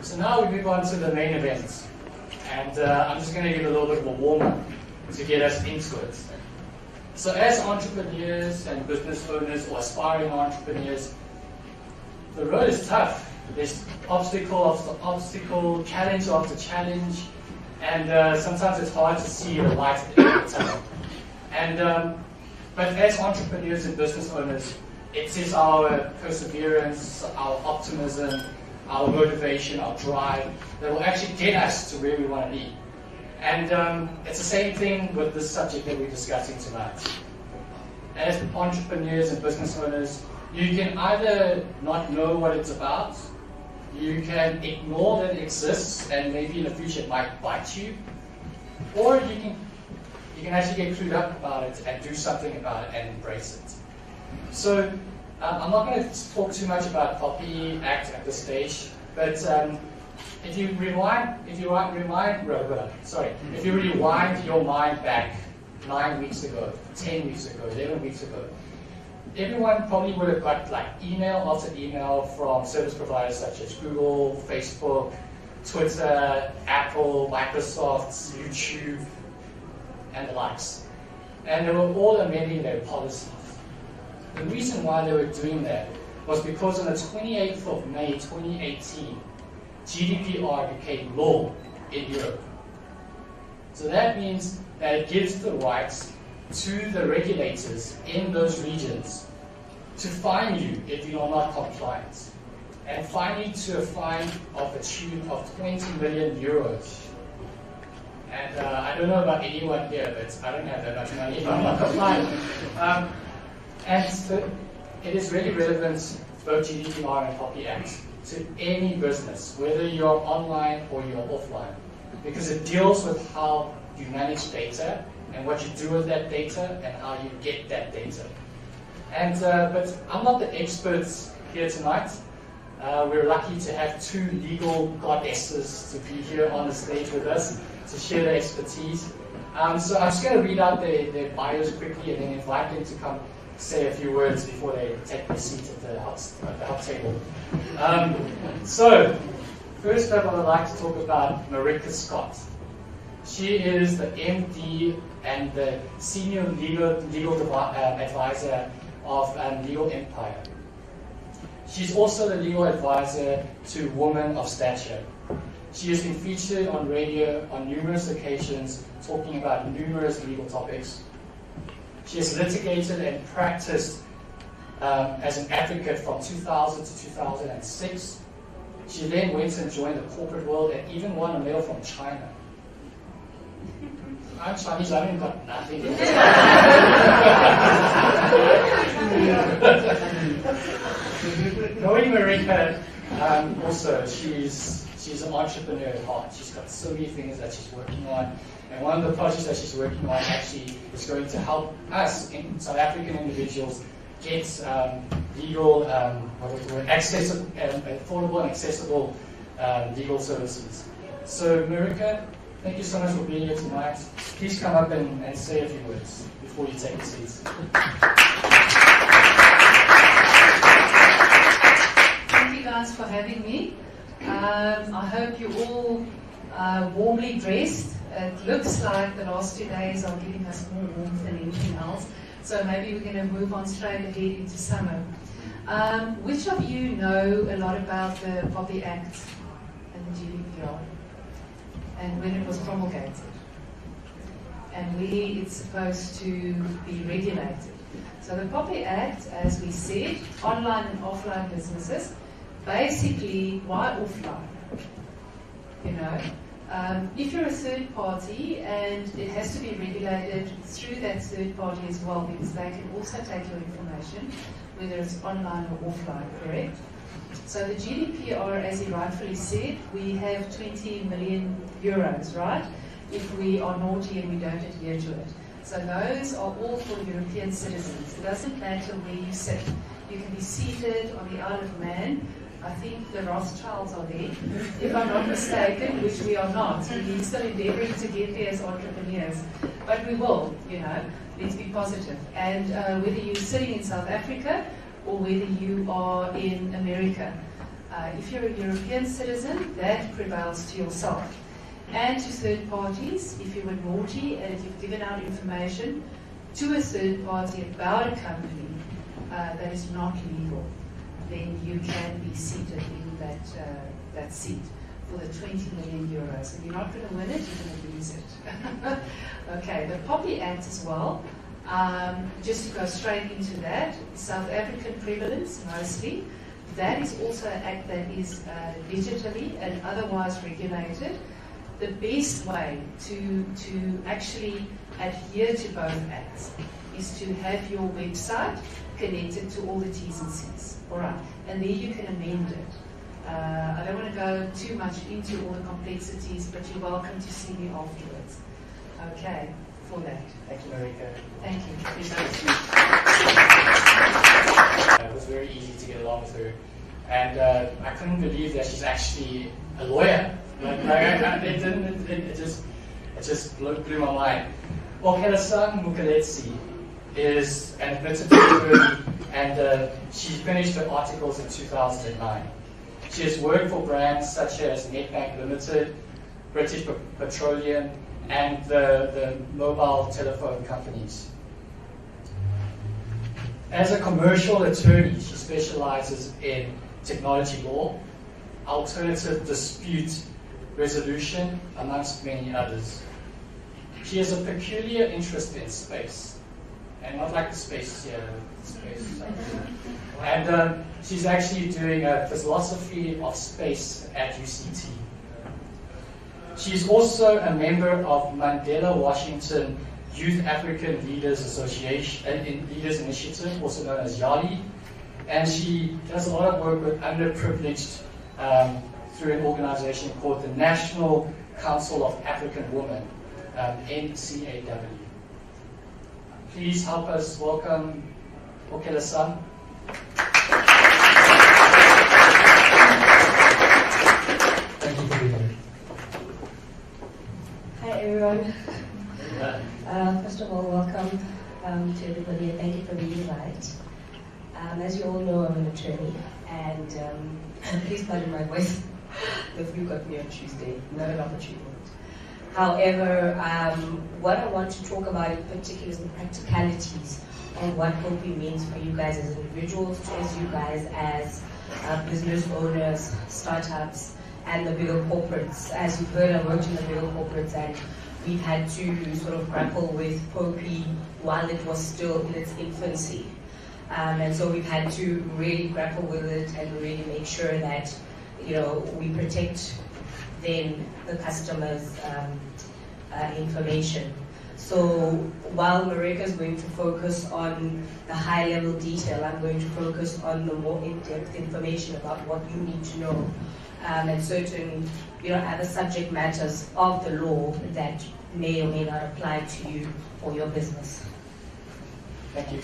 So now we move on to the main event. And I'm just going to give a little bit of a warm-up to get us into it. So as entrepreneurs and business owners or aspiring entrepreneurs, the road is tough. There's obstacle after obstacle, challenge after challenge, and sometimes it's hard to see the light at the end of the tunnel. And but as entrepreneurs and business owners, it is our perseverance, our optimism, our motivation, our drive that will actually get us to where we want to be. And it's the same thing with this subject that we're discussing tonight. As entrepreneurs and business owners, you can either not know what it's about, you can ignore that it exists and maybe in the future it might bite you, or you can actually get clued up about it and do something about it and embrace it. So I'm not going to talk too much about POPI Act at this stage, but if you rewind your mind back 9 weeks ago, 10 weeks ago, 11 weeks ago, everyone probably would have got like email after email from service providers such as Google, Facebook, Twitter, Apple, Microsoft, YouTube, and the likes. And they were all amending their policies. The reason why they were doing that was because on the 28th of May 2018, GDPR became law in Europe. So that means that it gives the rights to the regulators in those regions to fine you if you are not compliant, and fine you to a fine of a tune of 20 million euros. And I don't know about anyone here, but I don't have that much money if I'm not compliant. And so it is really relevant, both GDPR and POPI Act, to any business, whether you're online or you're offline, because it deals with how you manage data and what you do with that data and how you get that data. And but I'm not the expert here tonight. We're lucky to have two legal goddesses to be here on the stage with us to share their expertise. So I'm just going to read out their bios quickly and then invite them to come say a few words before they take their seat at the hot table. So, first up I would like to talk about Marika Scott. She is the MD and the Senior Legal Advisor of Legal Empire. She's also the legal advisor to Women of Stature. She has been featured on radio on numerous occasions talking about numerous legal topics. She has litigated and practiced as an advocate from 2000 to 2006. She then went and joined the corporate world and even won a medal from China. I'm Chinese, I haven't got nothing. Knowing Marika, also, she's an entrepreneur at heart. She's got so many things that she's working on. And one of the projects that she's working on actually is going to help us, South African individuals, get legal, affordable and accessible legal services. So, Marika, thank you so much for being here tonight. Please come up and say a few words before you take your seats. Thank you guys for having me. I hope you're all warmly dressed. It looks like the last 2 days are giving us more warmth than anything else. So maybe we're going to move on straight ahead into summer. Which of you know a lot about the POPI Act and the GDPR and when it was promulgated? And really it's supposed to be regulated. So the POPI Act, as we said, online and offline businesses, basically, why offline? You know, if you're a third party and it has to be regulated through that third party as well, because they can also take your information, whether it's online or offline, correct? So the GDPR, as he rightfully said, we have 20 million euros, right? If we are naughty and we don't adhere to it. So those are all for European citizens. It doesn't matter where you sit. You can be seated on the Isle of Man. I think the Rothschilds are there, if I'm not mistaken, which we are not. We're still endeavoring to get there as entrepreneurs. But we will, you know, let's be positive. And whether you're sitting in South Africa or whether you are in America, If you're a European citizen, that prevails to yourself. And to third parties, if you were naughty and if you've given out information to a third party about a company that is not legal, then you can be seated in that seat for the 20 million euros. And you're not going to win it, you're going to lose it. Okay, the POPI Act as well. Just to go straight into that, South African prevalence mostly. That is also an act that is digitally and otherwise regulated. The best way to actually adhere to both acts is to have your website connected to all the T's and C's. All right, and there you can amend it. I don't want to go too much into all the complexities, but you're welcome to see me afterwards. Okay, for that. Thank you, Marika. Thank you. It was very easy to get along with her. And I couldn't believe that she's actually a lawyer. It just blew my mind. Okela-san Mukaletsi is an admitted attorney, and she finished her articles in 2009. She has worked for brands such as Nedbank Limited, British Petroleum, and the mobile telephone companies. As a commercial attorney, she specializes in technology law, alternative dispute resolution, amongst many others. She has a peculiar interest in space, and not like the space here, space. And she's actually doing a philosophy of space at UCT. She's also a member of Mandela Washington Youth African Leaders Association, Leaders Initiative, also known as YALI, and she does a lot of work with underprivileged through an organization called the National Council of African Women, NCAW. Please help us welcome Okela-san. Thank you for being here. Hi everyone. First of all, welcome to everybody and thank you for the invite. As you all know, I'm an attorney, and please pardon my voice. The flu got me on Tuesday, not an opportunity. However, what I want to talk about in particular is the practicalities of what POPI means for you guys as individuals, as you guys as business owners, startups, and the bigger corporates. As you've heard, I worked in the bigger corporates, and we've had to sort of grapple with POPI while it was still in its infancy. And so we've had to really grapple with it and really make sure that, you know, we protect then the customer's information. So while Marika is going to focus on the high-level detail, I'm going to focus on the more in-depth information about what you need to know, and certain, you know, other subject matters of the law that may or may not apply to you or your business. Thank you.